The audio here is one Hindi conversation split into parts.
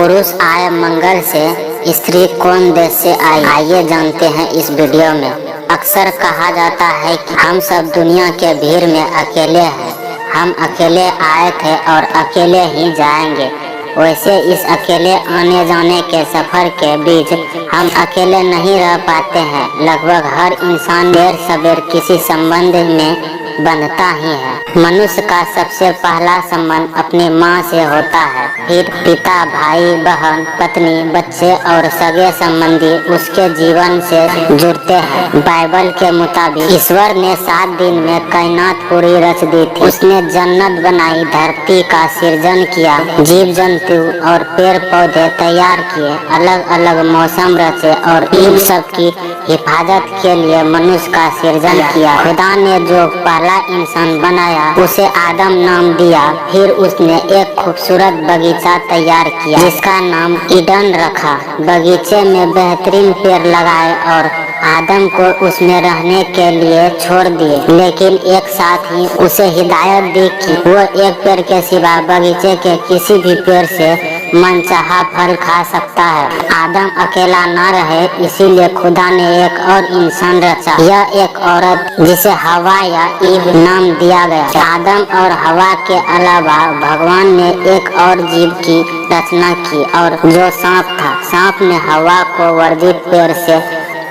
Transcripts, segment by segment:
पुरुष आए मंगल से, स्त्री कौन देश से आई? आइए जानते हैं इस वीडियो में। अक्सर कहा जाता है कि हम सब दुनिया के भीड़ में अकेले हैं। हम अकेले आए थे और अकेले ही जाएंगे। वैसे इस अकेले आने जाने के सफर के बीच हम अकेले नहीं रह पाते हैं। लगभग हर इंसान देर सबेर किसी संबंध में बंधता ही है। मनुष्य का सबसे पहला संबंध अपनी माँ से होता है, फिर पिता, भाई, बहन, पत्नी, बच्चे और सगे संबंधी उसके जीवन से जुड़ते हैं। बाइबल के मुताबिक ईश्वर ने 7 दिन में कायनात पूरी रच दी थी। उसने जन्नत बनाई, धरती का सृजन किया, जीव जंतु और पेड़ पौधे तैयार किए, अलग अलग मौसम रचे और इन सब की हिफाजत के लिए मनुष्य का सृजन किया। खुदा ने जो पहला इंसान बनाया उसे आदम नाम दिया। फिर उसने एक खूबसूरत बगीचा तैयार किया जिसका नाम ईडन रखा। बगीचे में बेहतरीन पेड़ लगाए और आदम को उसमें रहने के लिए छोड़ दिए, लेकिन एक साथ ही उसे हिदायत दी कि वो एक पेड़ के सिवा बगीचे के किसी भी पेड़ से मनचाहा फल खा सकता है। आदम अकेला न रहे, इसीलिए खुदा ने एक और इंसान रचा। यह एक औरत जिसे हवा या ईव नाम दिया गया। आदम और हवा के अलावा भगवान ने एक और जीव की रचना की और जो सांप था। सांप ने हवा को वर्जित पेड़ से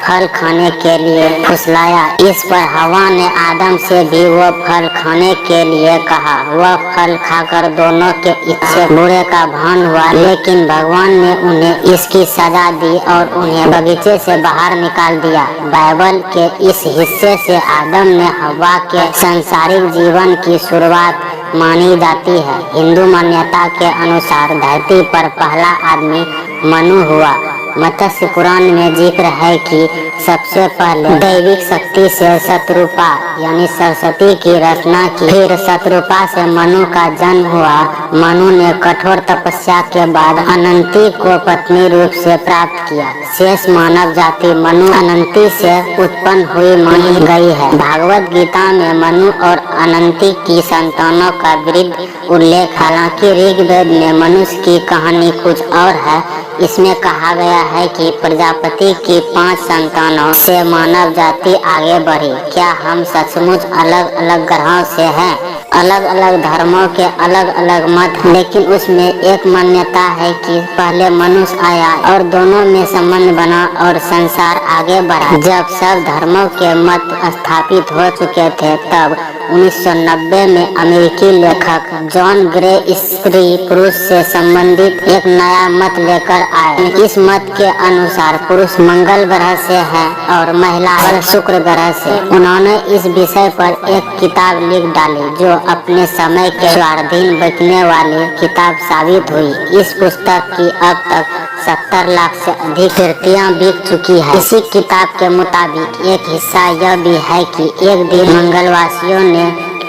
फल खाने के लिए फुसलाया। इस पर हवा ने आदम से भी वो फल खाने के लिए कहा। वह फल खाकर दोनों के इच्छे बुरे का भान हुआ, लेकिन भगवान ने उन्हें इसकी सजा दी और उन्हें बगीचे से बाहर निकाल दिया। बाइबल के इस हिस्से से आदम ने हवा के सांसारिक जीवन की शुरुआत मानी जाती है। हिंदू मान्यता के अनुसार धरती पर पहला आदमी मनु हुआ। मत्स्य पुराण में जिक्र है कि सबसे पहले दैविक शक्ति से शत्रुपा यानी सरस्वती की रचना की। फिर शत्रुपा से मनु का जन्म हुआ। मनु ने कठोर तपस्या के बाद अनंती को पत्नी रूप से प्राप्त किया। शेष मानव जाति मनु अनंती से उत्पन्न हुई मानी गई है। भागवत गीता में मनु और अनंती की संतानों का वृद्ध उल्लेख। हालांकि ऋग्वेद में मनुष्य की कहानी कुछ और है। इसमें कहा गया है कि प्रजापति की 5 संतानों से मानव जाति आगे बढ़ी। क्या हम सचमुच अलग अलग ग्रहों से हैं? अलग अलग धर्मों के अलग अलग मत, लेकिन उसमें एक मान्यता है कि पहले मनुष्य आया और दोनों में संबंध बना और संसार आगे बढ़ा। जब सब धर्मों के मत स्थापित हो चुके थे, तब 1990 में अमेरिकी लेखक जॉन ग्रे स्त्री पुरुष से संबंधित एक नया मत लेकर आए। इस मत के अनुसार पुरुष मंगल ग्रह से है और महिला शुक्र ग्रह से। उन्होंने इस विषय पर एक किताब लिख डाली जो अपने समय के स्वाधीन बचने वाली किताब साबित हुई। इस पुस्तक की अब तक 70 लाख से अधिक प्रतियां बिक चुकी है। इसी किताब के मुताबिक एक हिस्सा यह भी है कि एक दिन मंगलवासियों ने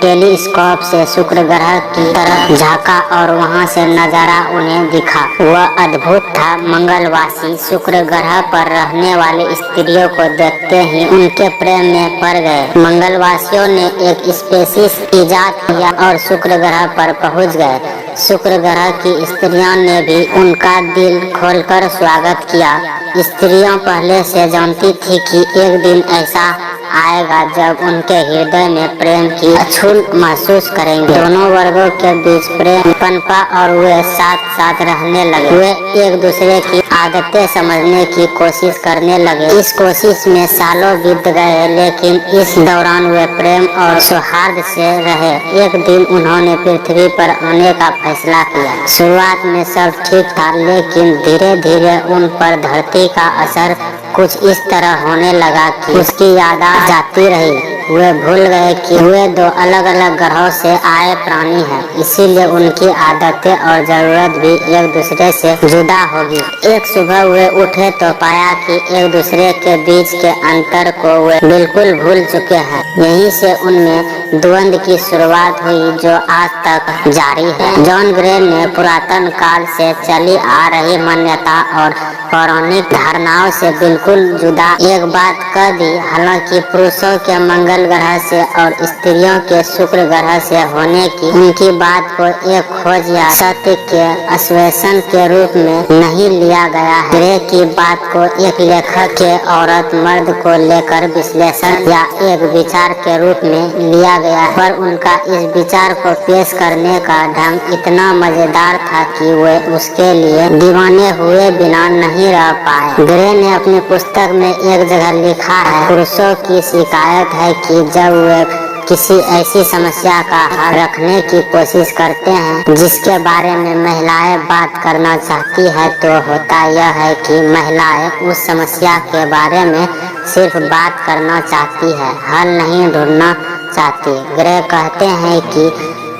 टेलीस्कोप से शुक्र ग्रह की तरफ झांका और वहां से नजारा उन्हें दिखा। वह अद्भुत था। मंगलवासी शुक्र ग्रह पर रहने वाली स्त्रियों को देखते ही उनके प्रेम में पड़ गए। मंगलवासियों ने एक स्पेसिस इजाद किया और शुक्र ग्रह पर पहुंच गए। शुक्र ग्रह की स्त्रियों ने भी उनका दिल खोलकर स्वागत किया। स्त्रियां पहले से जानती थी कि एक दिन ऐसा आएगा जब उनके हृदय में प्रेम की अछूल महसूस करेंगे। दोनों वर्गों के बीच प्रेम पनपा और वे साथ साथ रहने लगे। वे एक दूसरे की आदतें समझने की कोशिश करने लगे। इस कोशिश में सालों बीत गए, लेकिन इस दौरान वे प्रेम और सौहार्द से रहे। एक दिन उन्होंने पृथ्वी पर आने का फैसला किया। शुरुआत में सब ठीक था, लेकिन धीरे धीरे उन पर धरती का असर कुछ इस तरह होने लगा कि उसकी याद जाती रही। वे भूल गए कि वे 2 अलग अलग ग्रहों से आए प्राणी हैं, इसीलिए उनकी आदतें और जरूरत भी एक दूसरे से जुदा होगी। एक सुबह वे उठे तो पाया कि एक दूसरे के बीच के अंतर को वे बिल्कुल भूल चुके हैं। यहीं से उनमें द्वंद्व की शुरुआत हुई जो आज तक जारी है। जॉन ग्रे ने पुरातन काल से चली आ रही मान्यता और पौराणिक धारणाओं से बिल्कुल जुदा एक बात कह दी। हालांकि पुरुषों के मंगल मंगल ग्रह से और स्त्रियों के शुक्र ग्रह से होने की उनकी बात को एक खोज या सत्य के अन्वेषण के रूप में नहीं लिया गया है। ग्रे की बात को एक लेखक के औरत मर्द को लेकर विश्लेषण या एक विचार के रूप में लिया गया, पर उनका इस विचार को पेश करने का ढंग इतना मजेदार था कि वे उसके लिए दीवाने हुए बिना नहीं रह पाए। ग्रे ने अपनी पुस्तक में एक जगह लिखा है, पुरुषों की शिकायत है कि जब वे किसी ऐसी समस्या का हल रखने की कोशिश करते हैं जिसके बारे में महिलाएं बात करना चाहती है, तो होता यह है कि महिलाएं उस समस्या के बारे में सिर्फ बात करना चाहती है, हल नहीं ढूंढना चाहती। ग्रे कहते हैं कि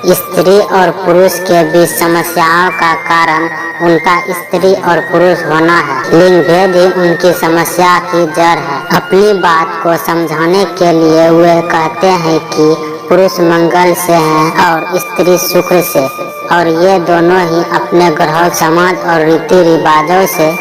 स्त्री और पुरुष के बीच समस्याओं का कारण उनका स्त्री और पुरुष होना है। लिंग भेद ही उनकी समस्या की जड़ है। अपनी बात को समझाने के लिए वे कहते हैं कि पुरुष मंगल से हैं और स्त्री शुक्र से, और ये दोनों ही अपने ग्रह, समाज और रीति रिवाजों से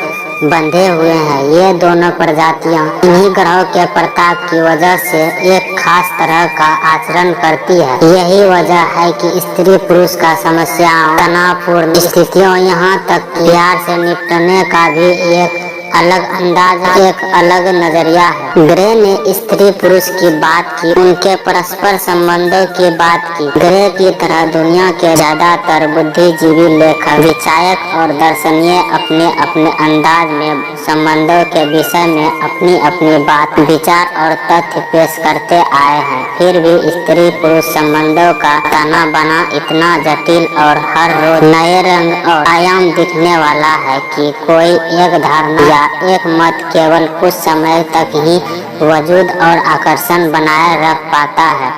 बंधे हुए हैं। ये दोनों प्रजातियां इन्हीं ग्रहों के प्रताप की वजह से एक खास तरह का आचरण करती है। यही वजह है कि स्त्री पुरुष का समस्याओं, तनावपूर्ण स्थितियों, यहाँ तक कि प्यार से निपटने का भी एक अलग अंदाज, एक अलग नजरिया है। ग्रे ने स्त्री पुरुष की बात की, उनके परस्पर संबंधों की बात की। ग्रे की तरह दुनिया के ज्यादातर बुद्धिजीवी लेखक, विचारक और दार्शनिक अपने अपने अंदाज में संबंधों के विषय में अपनी अपनी बात, विचार और तथ्य पेश करते आए हैं। फिर भी स्त्री पुरुष संबंधों का ताना बाना इतना जटिल और हर रोज नए रंग और आयाम दिखने वाला है कि कोई एक धारणा या एक मत केवल कुछ समय तक ही वजूद और आकर्षण बनाए रख पाता है।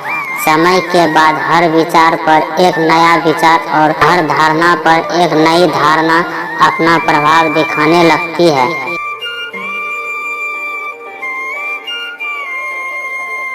समय के बाद हर विचार पर एक नया विचार और हर धारणा पर एक नई धारणा अपना प्रभाव दिखाने लगती है।